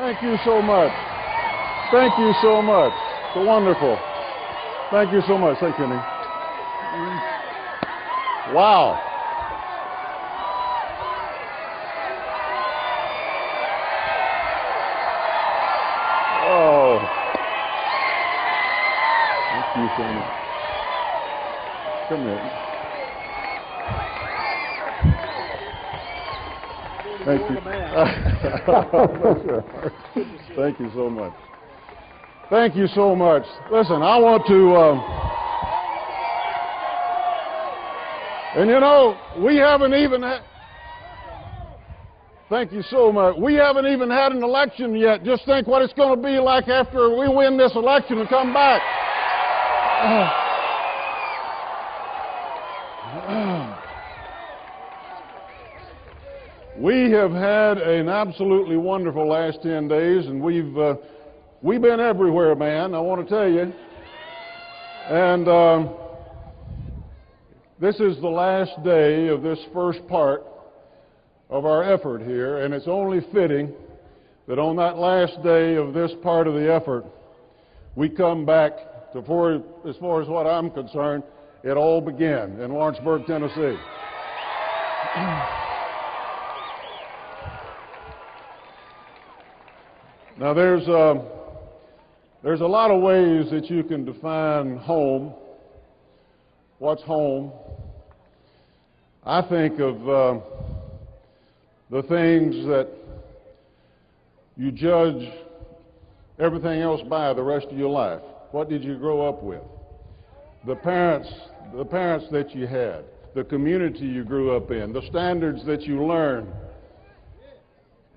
Thank you so much. Thank you so much. So wonderful. Thank you so much. Thank you, Nick. Wow. Oh. Thank you so much. Come here. Thank you. Thank you so much. Thank you so much. Listen, I want to, and you know, we haven't even thank you so much. We haven't even had an election yet. Just think what it's going to be like after we win this election and come back. We have had an absolutely wonderful last 10 days, and we've been everywhere, man, I want to tell you. And this is the last day of this first part of our effort here, and it's only fitting that on that last day of this part of the effort, we come back to, as far as what I'm concerned, it all began in Lawrenceburg, Tennessee. Now, there's a lot of ways that you can define home. What's home? I think of the things that you judge everything else by the rest of your life. What did you grow up with? The parents that you had, the community you grew up in, the standards that you learned.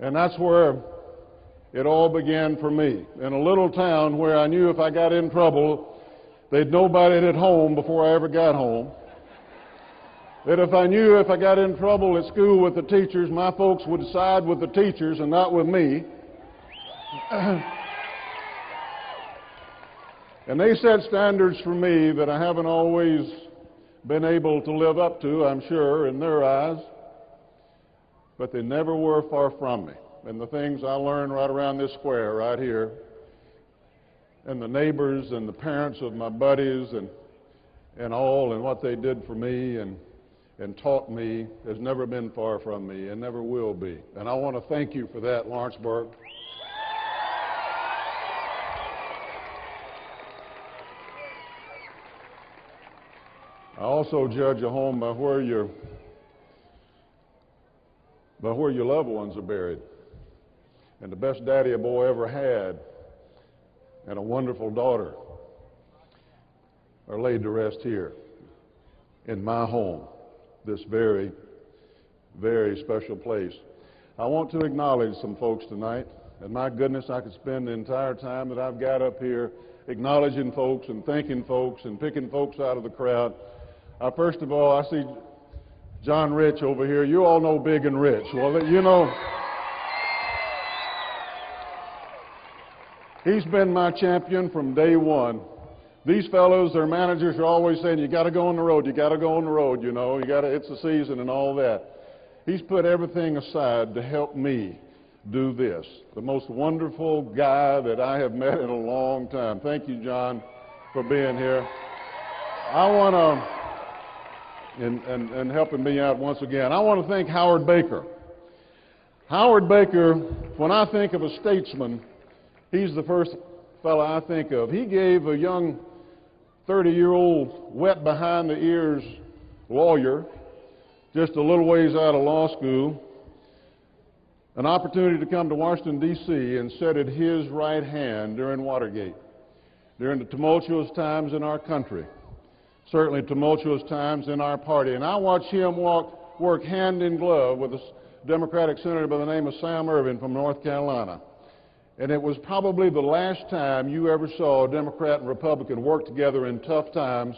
And that's where it all began for me, in a little town where I knew if I got in trouble, they'd nobody at home before I ever got home. That if I knew if I got in trouble at school with the teachers, my folks would side with the teachers and not with me. And they set standards for me that I haven't always been able to live up to, I'm sure, in their eyes. But they never were far from me. And the things I learned right around this square right here, and the neighbors and the parents of my buddies and all, and what they did for me and taught me has never been far from me and never will be. And I want to thank you for that, Lawrenceburg. I also judge a home by where your loved ones are buried. And the best daddy a boy ever had and a wonderful daughter are laid to rest here in my home, this very, very special place. I want to acknowledge some folks tonight, and my goodness, I could spend the entire time that I've got up here acknowledging folks and thanking folks and picking folks out of the crowd. First of all, I see John Rich over here. You all know Big and Rich. Well, you know, he's been my champion from day one. These fellows, their managers are always saying, you got to go on the road, you got to go on the road, you know, it's the season and all that. He's put everything aside to help me do this. The most wonderful guy that I have met in a long time. Thank you, John, for being here. I want to, and helping me out once again, I want to thank Howard Baker. Howard Baker, when I think of a statesman, he's the first fellow I think of. He gave a young 30-year-old wet behind the ears lawyer just a little ways out of law school an opportunity to come to Washington, D.C. and sit at his right hand during Watergate, during the tumultuous times in our country, certainly tumultuous times in our party. And I watched him work hand in glove with a Democratic senator by the name of Sam Ervin from North Carolina. And it was probably the last time you ever saw a Democrat and Republican work together in tough times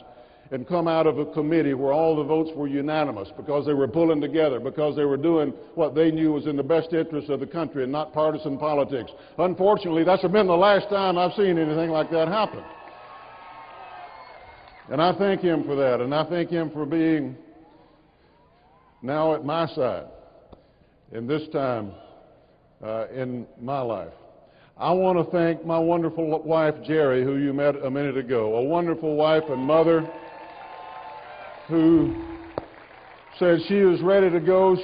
and come out of a committee where all the votes were unanimous because they were pulling together, because they were doing what they knew was in the best interest of the country and not partisan politics. Unfortunately, that's been the last time I've seen anything like that happen. And I thank him for that, and I thank him for being now at my side in this time in my life. I want to thank my wonderful wife, Jerry, who you met a minute ago, a wonderful wife and mother who said she was ready to go.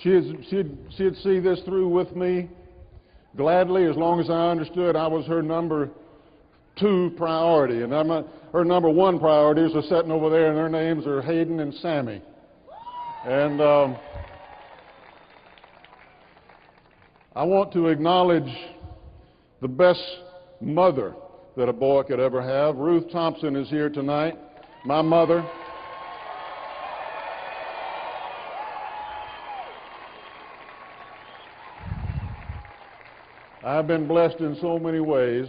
She'd see this through with me gladly, as long as I understood I was her number 2 priority. And her number 1 priorities are sitting over there, and their names are Hayden and Sammy. And I want to acknowledge the best mother that a boy could ever have. Ruth Thompson is here tonight, my mother. I've been blessed in so many ways.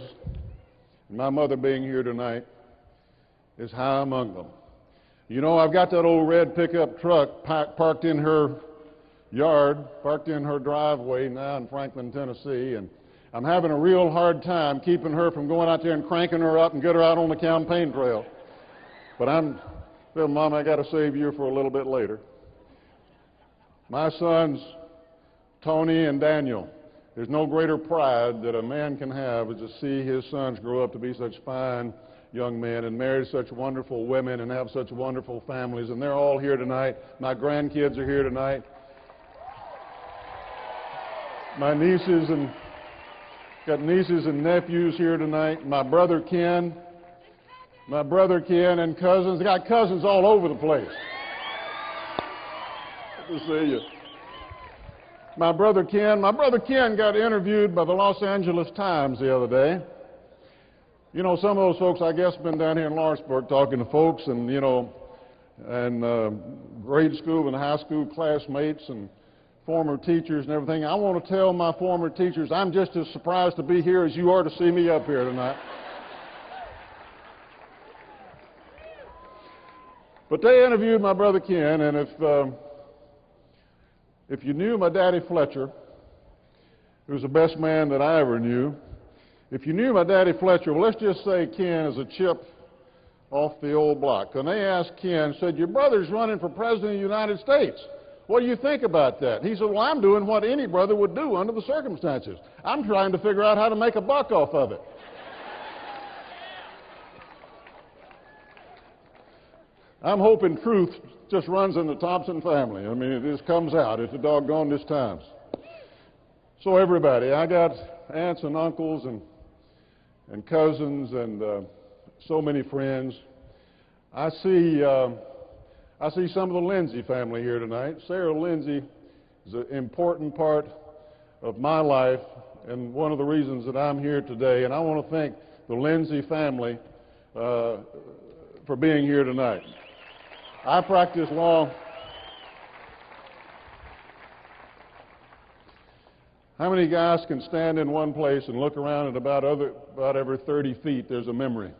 My mother being here tonight is high among them. You know, I've got that old red pickup truck parked in her yard, parked in her driveway now in Franklin, Tennessee, and I'm having a real hard time keeping her from going out there and cranking her up and get her out on the campaign trail. But well, Mom, I got to save you for a little bit later. My sons, Tony and Daniel, there's no greater pride that a man can have is to see his sons grow up to be such fine young men and marry such wonderful women and have such wonderful families. And they're all here tonight. My grandkids are here tonight. My nieces and nephews here tonight. My brother Ken and cousins. I got cousins all over the place. Good to see you. My brother Ken got interviewed by the Los Angeles Times the other day. You know, some of those folks, I guess, been down here in Lawrenceburg talking to folks and, grade school and high school classmates and former teachers and everything. I want to tell my former teachers I'm just as surprised to be here as you are to see me up here tonight. But they interviewed my brother Ken, and if you knew my daddy Fletcher, who was the best man that I ever knew, if you knew my daddy Fletcher, well, let's just say Ken is a chip off the old block. And they asked Ken, said, your brother's running for president of the United States. What do you think about that? He said, well, I'm doing what any brother would do under the circumstances. I'm trying to figure out how to make a buck off of it. I'm hoping truth just runs in the Thompson family. I mean, it just comes out at the doggonedest times. So everybody, I got aunts and uncles and cousins and so many friends. I see some of the Lindsay family here tonight. Sarah Lindsay is an important part of my life and one of the reasons that I'm here today. And I want to thank the Lindsay family for being here tonight. I practice law. How many guys can stand in one place and look around at about every 30 feet there's a memory?